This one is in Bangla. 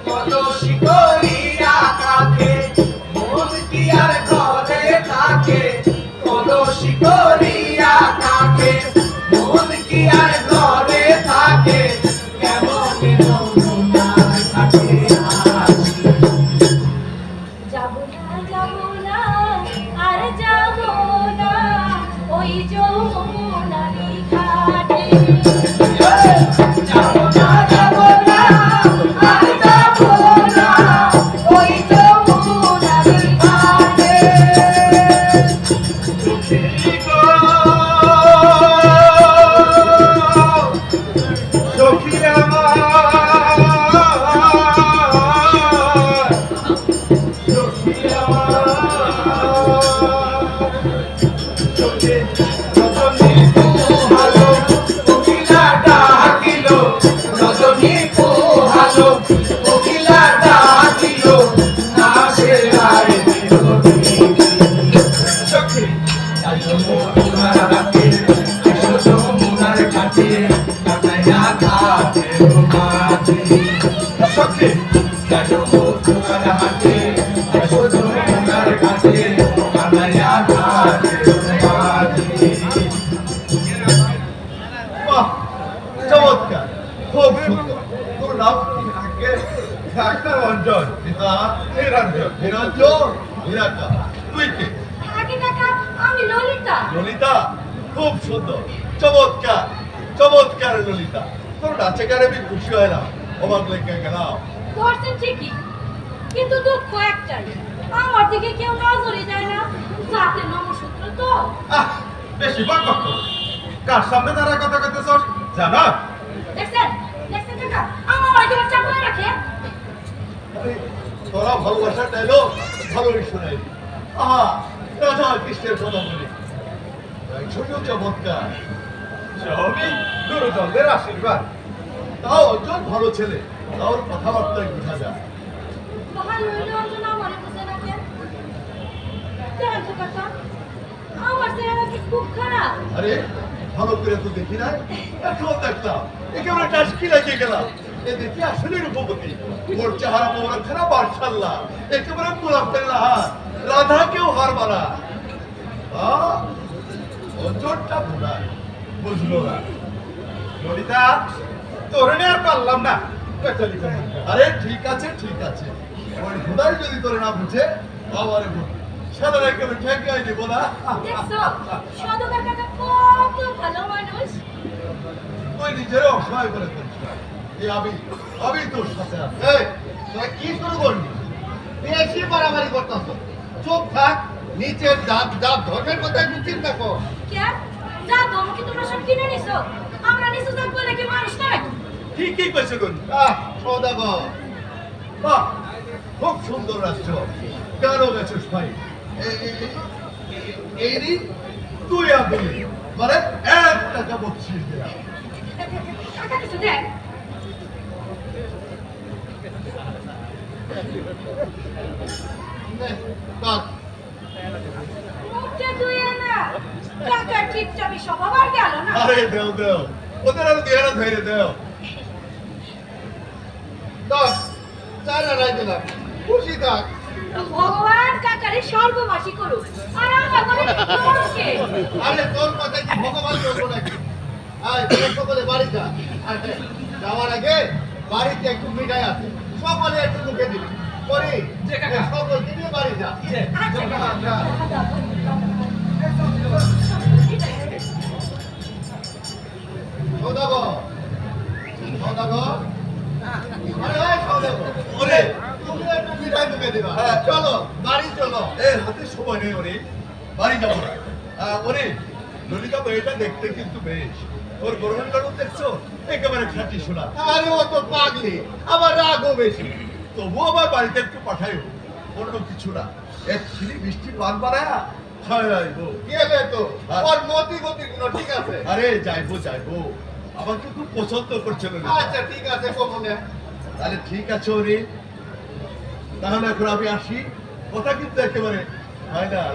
কলসি করিয়া কাকে মন কি আর ঘরে থাকে কলসি করিয়া কাকে মন কি আর ঘরে থাকে কেমন নমুনার কাছে আসি যাব না আর যাব না ওই যমুনারি ঘাটে যাব না আর যাব না ওই যমুনারি ঘাটে সখী আমার সখী চমৎকার খুব সুন্দর তোর নাম ডাক্তার অঞ্জন নিরঞ্জন নিরঞ্জন নিরাকা তুই কে আগে কাকা আমি ললিতা ললিতা খুব সুন্দর চমৎকার চমৎকার ললিতা তোর নাচে গানে আমি খুশি হলাম অবাক লেগে গেলাম ধরছেন ঠিকই কিন্তু দুঃখ একটাই আমার দিকে কেউ নজরে যায় না যাতে নমসূত্র তো বেশি বাক কার সামনে দাঁড়া কথা কইতেছস জানা দেখছেন কাকা আমার এখানে চাপা রাখে তোরা ভালোবাসার ডায়লগ ভালোই শোনাই আহা রাজা কৃষ্ণের কথা বলি ছোট চমৎকার সবই গুরুজনদের আশীর্বাদ তাও অঞ্চল ভালো ছেলে তাও কথাবার্তায় বোঝা যায় ভালো হইলে অঞ্জন আমারে বুঝে না কেন দেখেন তো কাকা আমার চেহারা কি খুব খারাপ আরে ভালো করে তো দেখি নাই এখন দেখলাম একেবারে টাসকি লাগিয়ে গেলাম এ দেখি আসলে রূপবতী ওর চেহারা মোবারক খারাপ মাশাআল্লাহ একেবারে গোলাপ ফেললা রাধাকেও হার মানা অঞ্চলটা বোঝায় বুঝলো না ললিতা তোরে আর পারলাম না আরে ঠিক আছে ওই খোদাই যদি তোরে না বুঝে আমারে বুঝ সাদা একেবারে ঠেকাই দেবো না দেখছো সদকার কাকা কত ভালো মানুষ তুই নিজেরও অসহায় করে ফেলছিস এই আমি তোর সাথে আছি তোরা কি শুরু করবি বেশি বাড়াবাড়ি করতেছ চুপ থাক নিচের দাঁত ধর্মের কথা একটু চিন্তা কর কে যা দম কি তোমরা সব কিনে নিছো আমরা নিচু যাক বলে কি মানুষ নয় ঠিকই কইছে গুণ সৌদাগর বাহ খুব সুন্দর রাষ্ট্র কেন গেছিস ভাই এই রি তুই আমি মানে 1 টাকা বকশিস দিলাম কাকা কিছু দেন মুখে ধুয়ে না কাকা টিপটাপি স্বভাব আর গেল না আরে দেও ওদের আর দিয়ে না ধরে দেও দশ চার আড়াই দিলাম খুশি থাক ভগবান কাকারে স্বর্গবাসী করুক আর আমার মনে নরকে আরে তোর কথা কি ভগবান বলবো নাকি আয় সকলে বাড়ি যা আর যাওয়ার আগে বাড়িতে একটু মিঠাই আছে সকলে একটু মুখে দিবি করি সকল নিয়ে বাড়ি যা সৌদাগর আরে সৌদাগর ওরে তুমি একটু মিঠাই মুখে দিবা হ্যাঁ। চলো বাড়ি চলো হাতে সময় নেই ওরে বাড়ি যাবো না ওরে ললিতা মেয়েটা দেখতে কিন্তু বেশ ওর গরমের কারণ দেখছো একেবারে খাঁটি শোনা আরে ও তো পাগলি আমার রাগও বেশি তবুও আবার বাড়িতে একটু পাঠাইও অন্য কিছু না এক ছিলি মিষ্টি পান বানায় খাওয়া যাইবো গেলে তো ওর মতি গতি গুলো ঠিক আছে আরে যাইবো আমাকে খুব পছন্দ করছিল আচ্ছা ঠিক আছে কমনে তাহলে ঠিক আছে ওরে তাহলে এখন আমি আসি কথা কিন্তু একেবারে ফাইনাল